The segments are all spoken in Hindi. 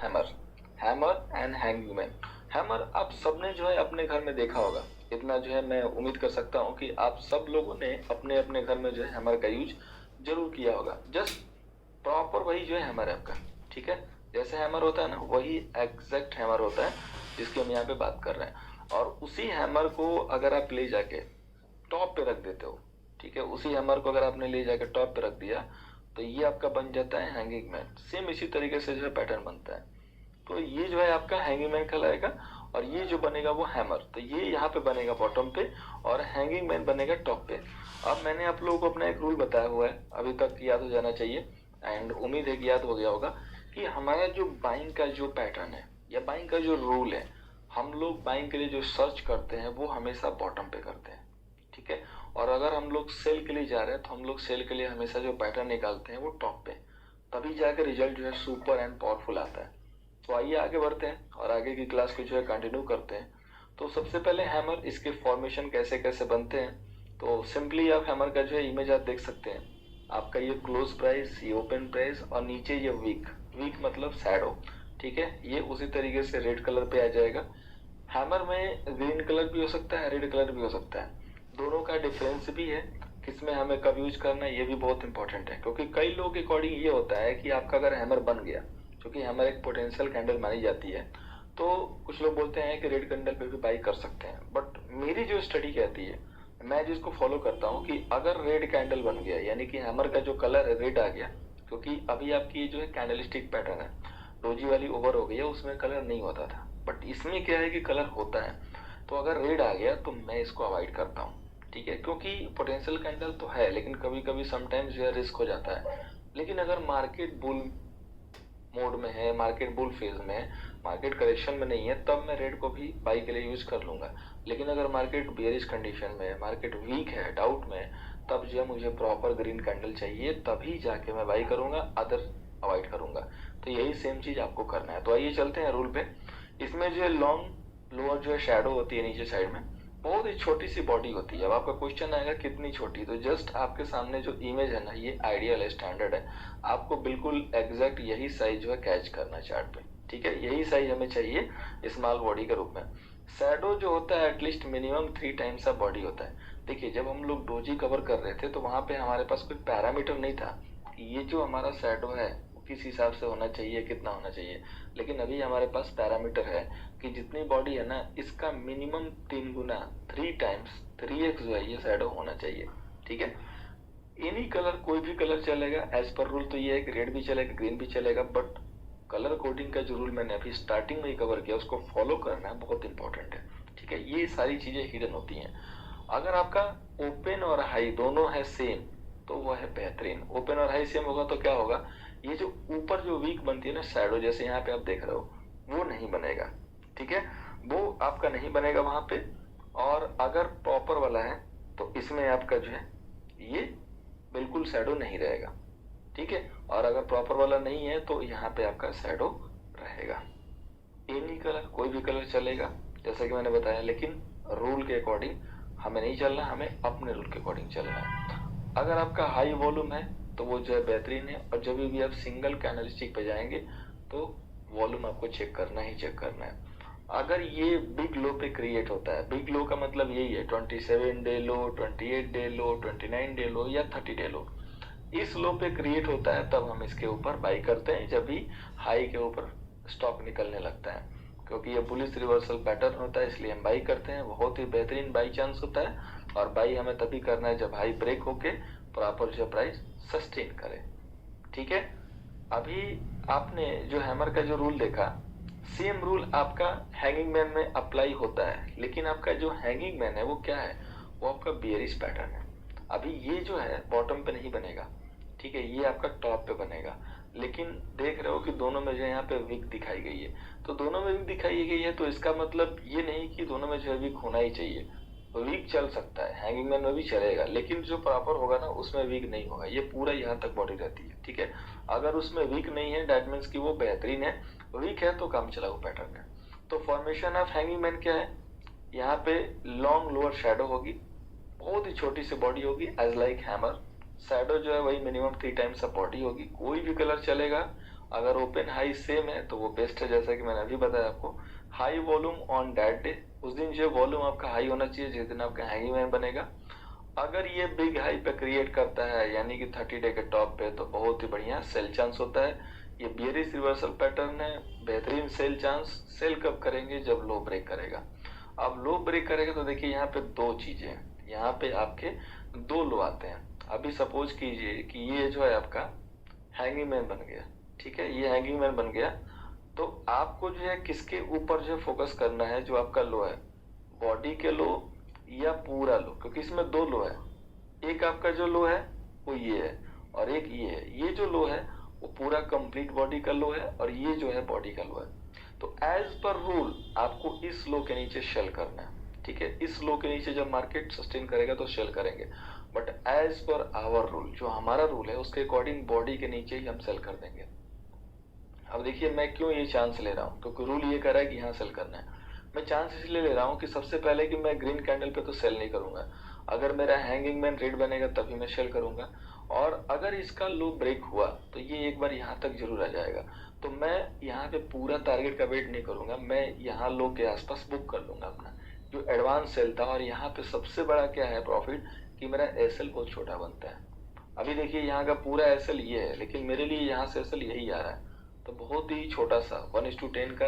Hammer, hammer and hanging man. Hammer आप सबने जो है अपने घर में देखा होगा, इतना जो है मैं उम्मीद कर सकता हूँ कि आप सब लोगों ने अपने अपने घर में जो है हैमर का यूज जरूर किया होगा। जस्ट प्रॉपर वही जो है हैमर है आपका, ठीक है। जैसे हैमर होता है ना, वही एग्जैक्ट हैमर होता है जिसकी हम यहाँ पे बात कर रहे हैं। और उसी हैमर को अगर आप ले जाके टॉप पे रख देते हो, ठीक है, उसी हैमर को अगर आपने ले जाके टॉप पे रख दिया तो ये आपका बन जाता है हैंगिंग मैन। सेम इसी तरीके से जो है पैटर्न बनता है। तो ये जो है आपका हैंगिंग मैन कहलाएगा, और ये जो बनेगा वो हैमर, तो ये यहाँ पे बनेगा बॉटम पे और हैंगिंग मैन बनेगा टॉप पे। अब मैंने आप लोगों को अपना एक रूल बताया हुआ है, अभी तक याद हो जाना चाहिए, एंड उम्मीद है कि याद हो गया होगा कि हमारा जो बाइंग का जो पैटर्न है या बाइंग का जो रूल है, हम लोग बाइंग के लिए जो सर्च करते हैं वो हमेशा बॉटम पे करते हैं, ठीक है। और अगर हम लोग सेल के लिए जा रहे हैं तो हम लोग सेल के लिए हमेशा जो पैटर्न निकालते हैं वो टॉप पे, तभी जाकर रिजल्ट जो है सुपर एंड पावरफुल आता है। तो आइए आगे बढ़ते हैं और आगे की क्लास को जो है कंटिन्यू करते हैं। तो सबसे पहले हैमर, इसके फॉर्मेशन कैसे कैसे बनते हैं। तो सिंपली आप हैमर का जो है इमेज आप देख सकते हैं। आपका ये क्लोज प्राइस, ये ओपन प्राइस और नीचे ये वीक, वीक मतलब शैडो, ठीक है। ये उसी तरीके से रेड कलर पे आ जाएगा। हैमर में ग्रीन कलर भी हो सकता है, रेड कलर भी हो सकता है, दोनों का डिफरेंस भी है। किसमें हमें कब यूज करना है ये भी बहुत इंपॉर्टेंट है, क्योंकि कई लोगों के अकॉर्डिंग ये होता है कि आपका अगर हैमर बन गया, क्योंकि हैमर एक पोटेंशियल कैंडल मानी जाती है, तो कुछ लोग बोलते हैं कि रेड कैंडल पे भी बाई कर सकते हैं। बट मेरी जो स्टडी कहती है, मैं जिसको फॉलो करता हूँ, कि अगर रेड कैंडल बन गया यानी कि हैमर का जो कलर है रेड आ गया, क्योंकि अभी आपकी ये जो है कैंडलस्टिक पैटर्न है, डोजी वाली ओवर हो गई है, उसमें कलर नहीं होता था, बट इसमें क्या है कि कलर होता है। तो अगर रेड आ गया तो मैं इसको अवॉइड करता हूँ, ठीक है, क्योंकि पोटेंशियल कैंडल तो है लेकिन कभी कभी समटाइम्स जो है रिस्क हो जाता है। लेकिन अगर मार्केट बुल मोड में है, मार्केट बुल फेज में है, मार्केट करेक्शन में नहीं है, तब मैं रेड को भी बाई के लिए यूज कर लूंगा। लेकिन अगर मार्केट बेयरिश कंडीशन में है, मार्केट वीक है, डाउट में है, तब जो है मुझे प्रॉपर ग्रीन कैंडल चाहिए, तभी जाके मैं बाई करूंगा, अदर अवॉइड करूंगा। तो यही सेम चीज आपको करना है। तो आइए चलते हैं रूल पे। इसमें जो है लॉन्ग लोअर जो है शैडो होती है नीचे साइड में, बहुत ही छोटी सी बॉडी होती है। अब आपका क्वेश्चन आएगा कितनी छोटी, तो जस्ट आपके सामने जो इमेज है ना, ये आइडियल है, स्टैंडर्ड है, आपको बिल्कुल एग्जैक्ट यही साइज जो है कैच करना है चार्ट पे, ठीक है। यही साइज हमें चाहिए स्मॉल बॉडी के रूप में। शैडो जो होता है at least minimum 3 times of body होता है। देखिए जब हम लोग डोजी कवर कर रहे थे तो वहां पे हमारे पास कोई पैरामीटर नहीं था, ये जो हमारा शैडो है किस हिसाब से होना चाहिए, कितना होना चाहिए। लेकिन अभी हमारे पास पैरामीटर है कि जितनी बॉडी है ना, इसका मिनिमम 3 गुना, 3 टाइम्स, 3x जो है ये शैडो होना चाहिए, ठीक है। एनी कलर, कोई भी कलर चलेगा, एज पर रूल तो ये है कि रेड भी चलेगा, ग्रीन भी चलेगा, बट कलर कोडिंग का जो रूल मैंने अभी स्टार्टिंग में ही कवर किया उसको फॉलो करना है, बहुत इंपॉर्टेंट है, ठीक है। ये सारी चीजें हिडन होती हैं। अगर आपका ओपन और हाई दोनों है सेम तो वो है बेहतरीन। ओपन और हाई सेम होगा तो क्या होगा, ये जो ऊपर जो वीक बनती है ना शैडो, जैसे यहाँ पे आप देख रहे हो, वो नहीं बनेगा, ठीक है, वो आपका नहीं बनेगा वहां पे। और अगर प्रॉपर वाला है तो इसमें आपका जो है ये बिल्कुल शैडो नहीं रहेगा, ठीक है। और अगर प्रॉपर वाला नहीं है तो यहाँ पे आपका शैडो रहेगा। एनी कलर, कोई भी कलर चलेगा जैसा कि मैंने बताया, लेकिन रूल के अकॉर्डिंग हमें नहीं चलना, हमें अपने रूल के अकॉर्डिंग चलना है। अगर आपका हाई वॉल्यूम है तो वो जो है बेहतरीन है, और जब भी आप सिंगल कैंडलस्टिक पे जाएंगे तो वॉल्यूम आपको चेक करना ही चेक करना है। अगर ये बिग लो पे क्रिएट होता है, बिग लो का मतलब यही है 27 डे लो, 28 डे लो, 29 डे लो या 30 डे लो, इस लो पे क्रिएट होता है तब हम इसके ऊपर बाई करते हैं, जब भी हाई के ऊपर स्टॉक निकलने लगता है। क्योंकि ये बुलिश रिवर्सल पैटर्न होता है इसलिए हम बाई करते हैं, बहुत ही बेहतरीन बाई चांस होता है। और बाई हमें तभी करना है जब हाई ब्रेक होके प्रॉपर जो प्राइस सस्टेन करे, ठीक है। अभी आपने जो हैमर का जो रूल देखा, सेम रूल आपका हैंगिंग मैन में अप्लाई होता है, लेकिन आपका जो हैंगिंग मैन है वो क्या है, वो आपका बेयरिश पैटर्न है। अभी ये जो है बॉटम पे नहीं बनेगा, ठीक है, ये आपका टॉप पे बनेगा। लेकिन देख रहे हो कि दोनों में जो है यहाँ पे वीक दिखाई गई है, तो दोनों में वीक दिखाई गई है तो इसका मतलब ये नहीं कि दोनों में जो है वीक होना ही चाहिए। वीक चल सकता है, हैंगिंग मैन में भी चलेगा, लेकिन जो प्रॉपर होगा ना उसमें वीक नहीं होगा, ये पूरा यहाँ तक बॉडी रहती है, ठीक है। अगर उसमें वीक नहीं है दैट मीन्स कि वो बेहतरीन है, वीक है तो काम चला वो पैटर्न है। तो फॉर्मेशन ऑफ हैंगिंग मैन क्या है, यहाँ पे लॉन्ग लोअर शैडो होगी, बहुत ही छोटी सी बॉडी होगी एज लाइक हैमर। शैडो जो है वही मिनिमम 3 टाइम्स ऑफ बॉडी होगी, कोई भी कलर चलेगा। अगर ओपन हाई सेम है तो वो बेस्ट है, जैसा कि मैंने अभी बताया आपको। High volume on that day, उस दिन जो वॉल्यूम आपका हाई होना चाहिए जिस दिन आपका हैंगिंग मैन बनेगा। अगर ये बिग हाई पे क्रिएट करता है यानी कि 30 डे के टॉप पे, तो बहुत ही बढ़िया सेल चांस होता है। ये बियरिश रिवर्सल पैटर्न है, बेहतरीन सेल चांस। सेल कब करेंगे? जब लो ब्रेक करेगा। अब लो ब्रेक करेगा तो देखिए यहाँ पे दो चीजें हैं, यहाँ पे आपके दो लो आते हैं। अभी सपोज कीजिए कि ये जो है आपका हैंगिंग मैन बन गया, ठीक है, ये हैंगिंग मैन बन गया, तो आपको जो है किसके ऊपर जो है फोकस करना है? जो आपका लो है, बॉडी के लो या पूरा लो, क्योंकि इसमें दो लो है। एक आपका जो लो है वो ये है और एक ये है। ये जो लो है वो पूरा कंप्लीट बॉडी का लो है और ये जो है बॉडी का लो है। तो एज पर रूल आपको इस लो के नीचे शेल करना है, ठीक है। इस लो के नीचे जब मार्केट सस्टेन करेगा तो शेल करेंगे, but as per our rule, जो हमारा रूल है उसके अकॉर्डिंग बॉडी के नीचे ही हम सेल कर देंगे। अब देखिए मैं क्यों ये चांस ले रहा हूँ, क्योंकि रूल ये कह रहा है कि यहाँ सेल करना है। मैं चांस इसलिए ले रहा हूँ कि सबसे पहले कि मैं ग्रीन कैंडल पे तो सेल नहीं करूंगा। अगर मेरा हैंगिंग मैन रेड बनेगा तभी मैं सेल करूंगा, और अगर इसका लो ब्रेक हुआ तो ये एक बार यहाँ तक जरूर आ जाएगा। तो मैं यहाँ पे पूरा टारगेट का वेट नहीं करूंगा, मैं यहाँ लो के आसपास बुक कर लूंगा अपना जो एडवांस सेल था। और यहाँ पे सबसे बड़ा क्या है प्रॉफिट, कि मेरा एसएल बहुत छोटा बनता है। अभी देखिए यहाँ का पूरा एसएल ये है, लेकिन मेरे लिए यहाँ से एसएल यही आ रहा है, तो बहुत ही छोटा सा 1:10 का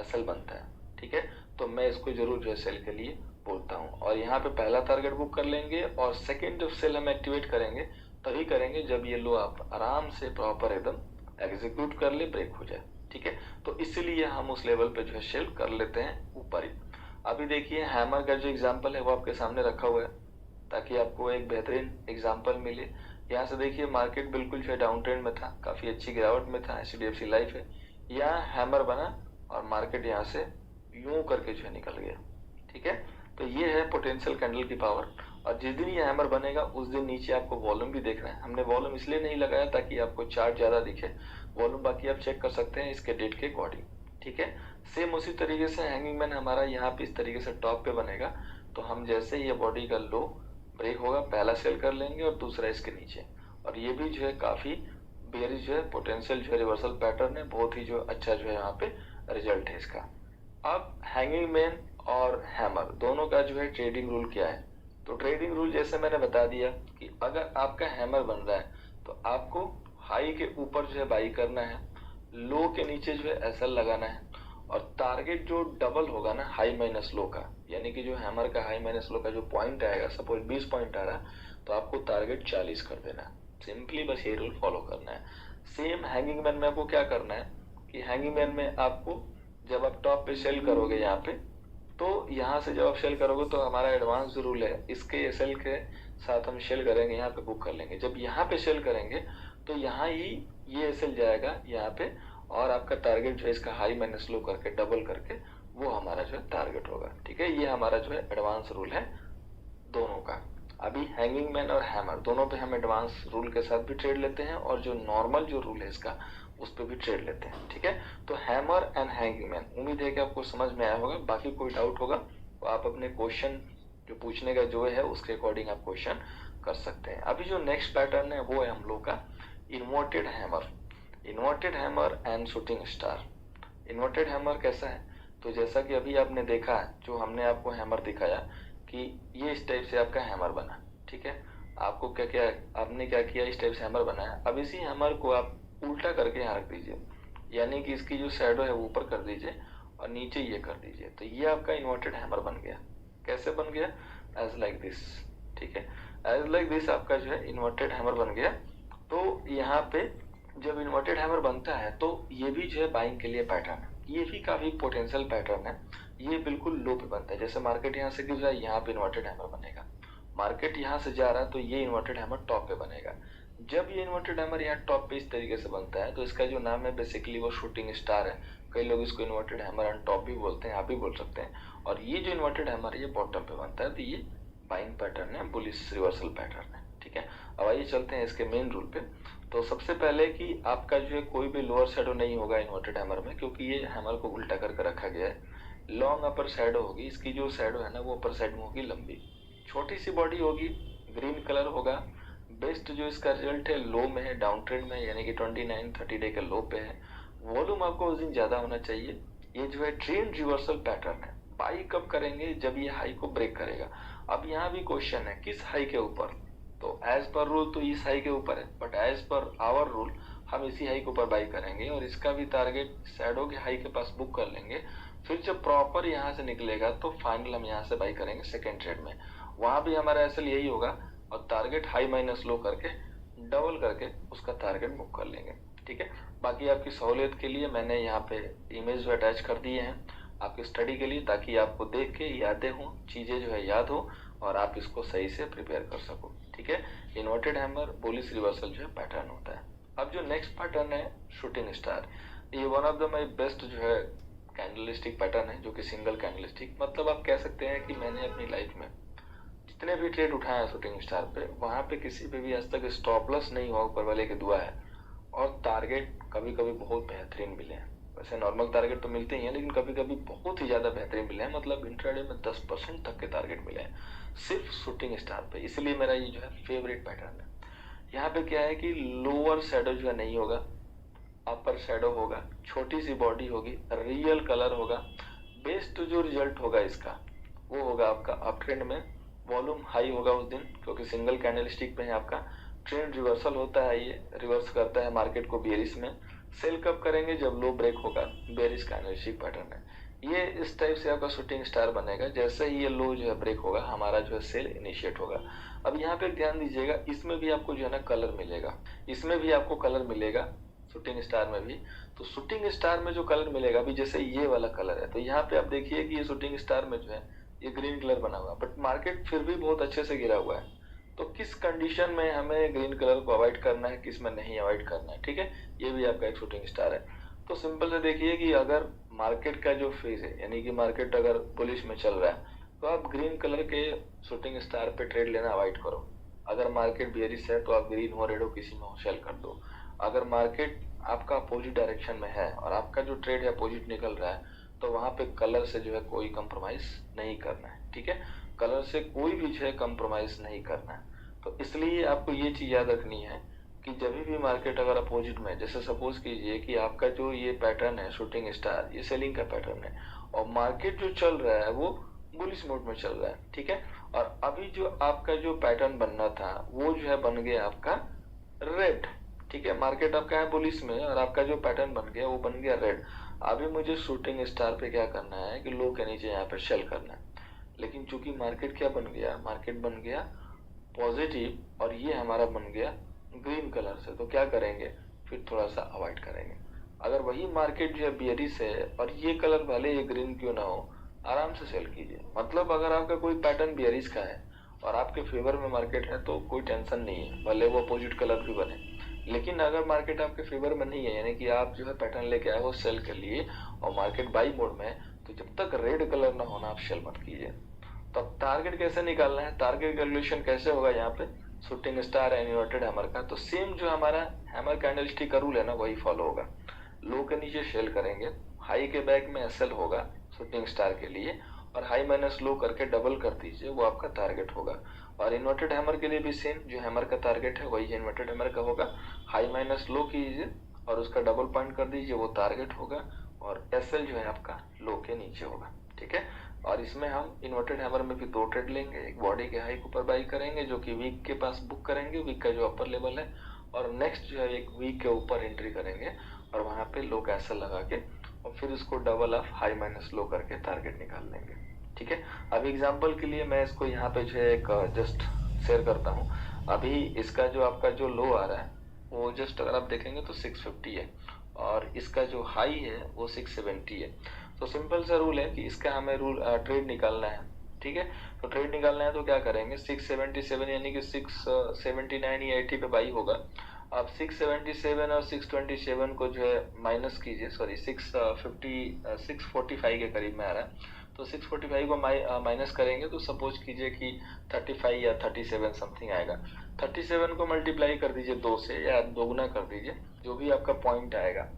एसएल बनता है, ठीक है। तो मैं इसको जरूर जो है सेल के लिए बोलता हूँ। और यहाँ पे पहला टारगेट बुक कर लेंगे, और सेकेंड जब सेल हम एक्टिवेट करेंगे तभी करेंगे जब ये लो आप आराम से प्रॉपर एकदम एग्जीक्यूट कर ले, ब्रेक हो जाए, ठीक है। तो इसीलिए हम उस लेवल पे जो है सेल कर लेते हैं ऊपर ही। अभी देखिए हैमर का जो एग्जाम्पल है वो आपके सामने रखा हुआ है ताकि आपको एक बेहतरीन एग्जाम्पल मिले। यहाँ से देखिए मार्केट बिल्कुल जो है डाउन ट्रेंड में था, काफी अच्छी गिरावट में था, एचडीएफसी लाइफ है। यहाँ हैमर बना और मार्केट यहाँ से यूं करके जो है निकल गया, ठीक है। तो ये है पोटेंशियल कैंडल की पावर। और जिस दिन ये हैमर बनेगा उस दिन नीचे आपको वॉल्यूम भी देखना है। हमने वॉल्यूम इसलिए नहीं लगाया ताकि आपको चार्ट ज्यादा दिखे, वॉल्यूम बाकी आप चेक कर सकते हैं इसके डेट के अकॉर्डिंग, ठीक है। सेम उसी तरीके से हैंगिंग मैन हमारा यहाँ पे इस तरीके से टॉप पे बनेगा, तो हम जैसे ये बॉडी का लो ब्रेक होगा पहला सेल कर लेंगे और दूसरा इसके नीचे। और ये भी जो है काफी बेयरिश जो है पोटेंशियल जो है रिवर्सल पैटर्न है, बहुत ही जो अच्छा जो है यहाँ पे रिजल्ट है इसका। अब हैंगिंग मैन और हैमर दोनों का जो है ट्रेडिंग रूल क्या है? तो ट्रेडिंग रूल जैसे मैंने बता दिया कि अगर आपका हैमर बन रहा है तो आपको हाई के ऊपर जो है बाई करना है, लो के नीचे जो है एसएल लगाना है, और टारगेट जो डबल होगा ना हाई माइनस लो का, यानी कि जो हैमर का हाई माइनस लो का जो पॉइंट आएगा, सपोज 20 पॉइंट आ रहा है तो आपको टारगेट 40 कर देना है। सिंपली बस ये रूल फॉलो करना है। सेम हैंगिंग मैन में आपको क्या करना है कि हैंगिंग मैन में आपको जब आप टॉप पे सेल करोगे यहाँ पे, तो यहाँ से जब आप सेल करोगे तो हमारा एडवांस जो रूल है इसके एसएल के साथ हम सेल करेंगे, यहाँ पे बुक कर लेंगे। जब यहाँ पे सेल करेंगे तो यहाँ ही ये एसएल जाएगा यहाँ पे, और आपका टारगेट जो है इसका हाई माइनस लो करके डबल करके वो हमारा जो है टारगेट होगा, ठीक है। ये हमारा जो है एडवांस रूल है दोनों का। अभी हैंगिंग मैन और हैमर दोनों पे हम एडवांस रूल के साथ भी ट्रेड लेते हैं, और जो नॉर्मल जो रूल है इसका उस पर भी ट्रेड लेते हैं, ठीक है। तो हैमर एंड हैंगिंग मैन, उम्मीद है कि आपको समझ में आया होगा। बाकी कोई डाउट होगा तो आप अपने क्वेश्चन जो पूछने का जो है उसके अकॉर्डिंग आप क्वेश्चन कर सकते हैं। अभी जो नेक्स्ट पैटर्न है वो है हम लोग का inverted hammer. Inverted hammer and shooting star. Inverted hammer कैसा है? तो जैसा कि अभी आपने देखा जो हमने आपको हैमर दिखाया कि ये इस टाइप से आपका हैमर बना, ठीक है। आपको क्या क्या आपने क्या किया, इस टाइप से हैमर बनाया। अब इसी हैमर को आप उल्टा करके यहाँ रख दीजिए, यानी कि इसकी जो शैडो है वो ऊपर कर दीजिए और नीचे ये कर दीजिए, तो ये आपका इन्वर्टेड हैमर बन गया। कैसे बन गया? एज लाइक दिस, ठीक है। एज लाइक दिस आपका जो है इन्वर्टेड हैमर बन गया। तो यहाँ पे जब इन्वर्टेड हैमर बनता है तो ये भी जो है बाइंग के लिए पैटर्न है, ये भी काफी पोटेंशियल पैटर्न है। ये बिल्कुल लो पे बनता है, जैसे मार्केट यहाँ से गिर रहा है यहाँ पे इन्वर्टेड हैमर बनेगा, मार्केट यहाँ से जा रहा है तो ये इन्वर्टेड हैमर टॉप पे बनेगा। जब ये इन्वर्टेड हैमर यहाँ टॉप पे इस तरीके से बनता है तो इसका जो नाम है बेसिकली वो शूटिंग स्टार है। कई लोग इसको इन्वर्टेड हैमर ऑन टॉप भी बोलते हैं, आप भी बोल सकते हैं। और ये जो इन्वर्टेड हैमर है ये बॉटम पे बनता है, तो ये बाइंग पैटर्न है, बुलिश रिवर्सल पैटर्न है, ठीक है। अब आइए चलते हैं इसके मेन रूल पे। तो सबसे पहले कि आपका जो है कोई भी लोअर शैडो नहीं होगा इन्वर्टेड हैमर में, क्योंकि ये हैमर को उल्टा करके रखा गया है। लॉन्ग अपर शैडो होगी, इसकी जो शैडो है ना वो अपर साइड में होगी लंबी, छोटी सी बॉडी होगी, ग्रीन कलर होगा, बेस्ट जो इसका रिजल्ट है लो में है, डाउन ट्रेंड में है, यानी कि 29-30 डे के लो पे है। वॉल्यूम आपको उस दिन ज्यादा होना चाहिए। ये जो है ट्रेंड रिवर्सल पैटर्न है। बाई कब करेंगे? जब ये हाई को ब्रेक करेगा। अब यहाँ भी क्वेश्चन है किस हाई के ऊपर? तो एज पर रूल तो इस हाई के ऊपर है, but as per our rule हम इसी हाई के ऊपर बाई करेंगे और इसका भी टारगेट शैडो के हाई के पास बुक कर लेंगे। फिर जब प्रॉपर यहाँ से निकलेगा तो फाइनल हम यहाँ से बाई करेंगे सेकेंड ट्रेड में। वहां भी हमारा एसएल यही होगा और टारगेट हाई माइनस लो करके डबल करके उसका टारगेट बुक कर लेंगे। ठीक है, बाकी आपकी सहूलियत के लिए मैंने यहाँ पे इमेज अटैच कर दिए हैं आपकी स्टडी के लिए, ताकि आपको देख के यादें हो, चीजें जो है याद हो और आप इसको सही से प्रिपेयर कर सको। ठीक है, इन्वर्टेड हैमर बुलिश रिवर्सल जो है पैटर्न होता है। अब जो नेक्स्ट पैटर्न है शूटिंग स्टार, ये one of the my best जो है कैंडलस्टिक पैटर्न है, जो कि सिंगल कैंडलस्टिक, मतलब आप कह सकते हैं कि मैंने अपनी लाइफ में जितने भी ट्रेड उठाए हैं शूटिंग स्टार पे, वहां पे किसी पे भी आज तक स्टॉप लॉस नहीं हुआ, ऊपर वाले की दुआ है। और टारगेट कभी कभी बहुत बेहतरीन मिले हैं। वैसे नॉर्मल टारगेट तो मिलते ही हैं, लेकिन कभी कभी बहुत ही ज्यादा बेहतरीन मिले हैं, मतलब इंट्राडे में 10% तक के टारगेट मिले हैं सिर्फ शूटिंग स्टार पे। इसलिए मेरा ये जो है फेवरेट पैटर्न है। यहाँ पे क्या है कि लोअर शैडो जो है नहीं होगा, अपर शैडो होगा, छोटी सी बॉडी होगी, रियल कलर होगा। बेस्ट जो रिजल्ट होगा इसका वो होगा आपका अप ट्रेंड में। वॉल्यूम हाई होगा उस दिन, क्योंकि सिंगल कैंडलस्टिक में है आपका। ट्रेंड रिवर्सल होता है, ये रिवर्स करता है मार्केट को बेरिश में। सेल कब करेंगे? जब लो ब्रेक होगा, बेरिश कैंडलस्टिक पैटर्न है ये। इस टाइप से आपका शूटिंग स्टार बनेगा। जैसे ही ये लो जो है ब्रेक होगा, हमारा जो है सेल इनिशिएट होगा। अब यहाँ पे ध्यान दीजिएगा, इसमें भी आपको जो है ना कलर मिलेगा, इसमें भी आपको कलर मिलेगा शूटिंग स्टार में भी। तो शूटिंग स्टार में जो कलर मिलेगा, अभी जैसे ये वाला कलर है, तो यहाँ पे आप देखिए कि ये शूटिंग स्टार में जो है ये ग्रीन कलर बना हुआ है, बट मार्केट फिर भी बहुत अच्छे से गिरा हुआ है। तो किस कंडीशन में हमें ग्रीन कलर को अवॉइड करना है, किस में नहीं अवॉइड करना है? ठीक है, ये भी आपका एक शूटिंग स्टार है। तो सिंपल से देखिए कि अगर मार्केट का जो फेज है, यानी कि मार्केट अगर बुलिश में चल रहा है, तो आप ग्रीन कलर के शूटिंग स्टार पे ट्रेड लेना अवॉइड करो। अगर मार्केट बेरिश है तो आप ग्रीन हो, रेड हो, किसी में हो सेल कर दो। अगर मार्केट आपका अपोजिट डायरेक्शन में है और आपका जो ट्रेड है अपोजिट निकल रहा है, तो वहां पे कलर से जो है कोई कंप्रोमाइज नहीं करना है। ठीक है, कलर से कोई भी जो है कंप्रोमाइज नहीं करना है। तो इसलिए आपको ये चीज याद रखनी है कि जब भी मार्केट अगर अपोजिट में, जैसे सपोज कीजिए कि आपका जो ये पैटर्न है शूटिंग स्टार, ये सेलिंग का पैटर्न है और मार्केट जो चल रहा है वो बुलिश मोड में चल रहा है। ठीक है, और अभी जो आपका जो पैटर्न बनना था वो जो है बन गया आपका रेड। ठीक है, मार्केट आपका है बुलिश में और आपका जो पैटर्न बन गया वो बन गया रेड। अभी मुझे शूटिंग स्टार पे क्या करना है कि लो के नीचे यहाँ पे सेल करना है। लेकिन चूंकि मार्केट क्या बन गया, मार्केट बन गया पॉजिटिव और ये हमारा बन गया ग्रीन कलर से, तो क्या करेंगे? फिर थोड़ा सा अवॉइड करेंगे। अगर वही मार्केट जो है बेरिश है और ये कलर भले ये ग्रीन क्यों ना हो, आराम से सेल कीजिए। मतलब अगर आपका कोई पैटर्न बेरिश का है और आपके फेवर में मार्केट है तो कोई टेंशन नहीं है, भले वो अपोजिट कलर भी बने। लेकिन अगर मार्केट आपके फेवर में नहीं है, यानी कि आप जो है पैटर्न लेके आए हो सेल के लिए और मार्केट बाई मोड में है, तो जब तक रेड कलर ना होना आप सेल मत कीजिए। तो अब टारगेट कैसे निकालना है, टारगेट कैलकुलेशन कैसे होगा? यहाँ पे shooting star and inverted hammer का, तो सेम जो हमारा हैमर कैंडलस्टिक का रूल है ना, वही फॉलो होगा। लो के नीचे सेल करेंगे, हाई के बैक में एसएल होगा शूटिंग स्टार के लिए, और हाई माइनस लो करके डबल कर दीजिए, वो आपका टारगेट होगा। और इन्वर्टेड हैमर के लिए भी सेम, जो हैमर का टारगेट है वही इन्वर्टेड हैमर का होगा। हाई माइनस लो कीजिए और उसका डबल पॉइंट कर दीजिए, वो टारगेट होगा। और एसएल जो है आपका लो के नीचे होगा। ठीक है, और इसमें हम इन्वर्टेड हैमर में भी दो ट्रेड लेंगे। एक बॉडी के हाई के ऊपर बाई करेंगे जो कि वीक के पास बुक करेंगे, वीक का जो अपर लेवल है, और नेक्स्ट जो है एक वीक के ऊपर एंट्री करेंगे और वहां पे लो का एसएल लगा के और फिर उसको double of high minus low करके टारगेट निकाल लेंगे। ठीक है, अभी एग्जांपल के लिए मैं इसको यहाँ पे जो है एक जस्ट शेयर करता हूँ। अभी इसका जो आपका जो लो आ रहा है वो जस्ट अगर आप देखेंगे तो 650 है और इसका जो हाई है वो 670 है। तो सिंपल सा रूल है कि इसका हमें ट्रेड निकालना है। ठीक है, तो ट्रेड निकालना है तो क्या करेंगे, 677 यानी कि 679 या 80 पे बाई होगा। आप 677 और 627 को जो है माइनस कीजिए, सॉरी 645 के करीब में आ रहा है, तो 645 को माइनस करेंगे तो सपोज कीजिए कि 35 या 37 समथिंग आएगा। 37 को मल्टीप्लाई कर दीजिए 2 से या दोगुना कर दीजिए, जो भी आपका पॉइंट आएगा,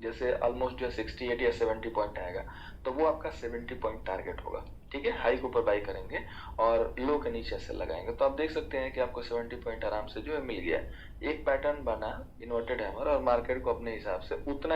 जैसे ऑलमोस्ट जो 68 या 70 पॉइंट आएगा, तो वो आपका 70 पॉइंट टारगेट होगा। ठीक है, हाई के ऊपर बाई करेंगे और लो के नीचे से लगाएंगे। तो आप देख सकते हैं कि आपको 70 पॉइंट आराम से जो है मिल गया। एक पैटर्न बना इन्वर्टेड हैमर और मार्केट को अपने हिसाब से उतना